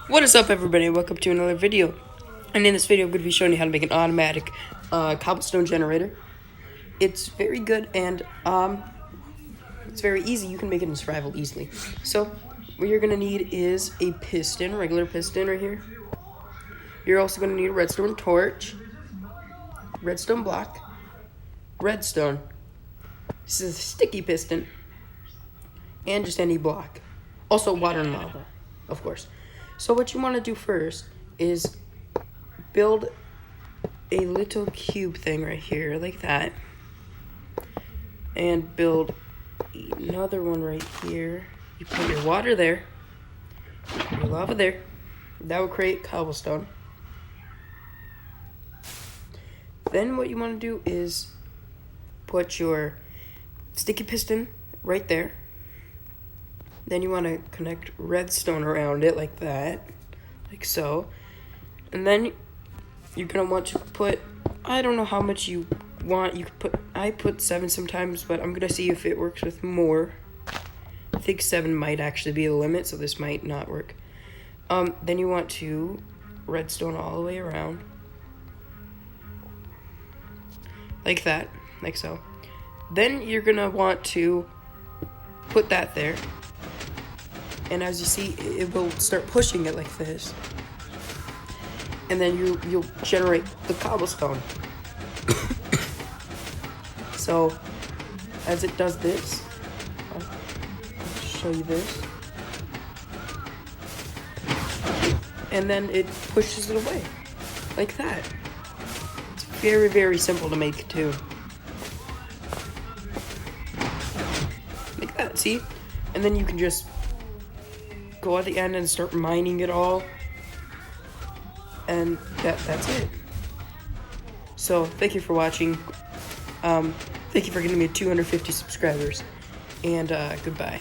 What is up, everybody? Welcome to another video. And in this video, I'm going to be showing you how to make an automatic cobblestone generator. It's very good and it's very easy. You can make it in survival easily. So what you're going to need is a piston, regular piston right here. You're also going to need a redstone torch, redstone block, redstone. This is a sticky piston, and just any block. Also water and lava, of course. So what you want to do first is build a little cube thing right here, like that. And build another one right here. You put your water there, your lava there. That will create cobblestone. Then what you want to do is put your sticky piston right there. Then you want to connect redstone around it like that, like so. And then you're going to want to put, I don't know how much you want. You could put, I put 7 sometimes, but I'm going to see if it works with more. I think 7 might actually be the limit, so this might not work. Then you want to redstone all the way around. Like that, like so. Then you're going to want to put that there. And as you see, it will start pushing it like this. And then you'll generate the cobblestone. So, as it does this, I'll show you this. And then it pushes it away, like that. It's very, very simple to make too. Like that, see? And then you can just go at the end and start mining it all, and that's it. So thank you for watching. Thank you for getting me 250 subscribers, and goodbye.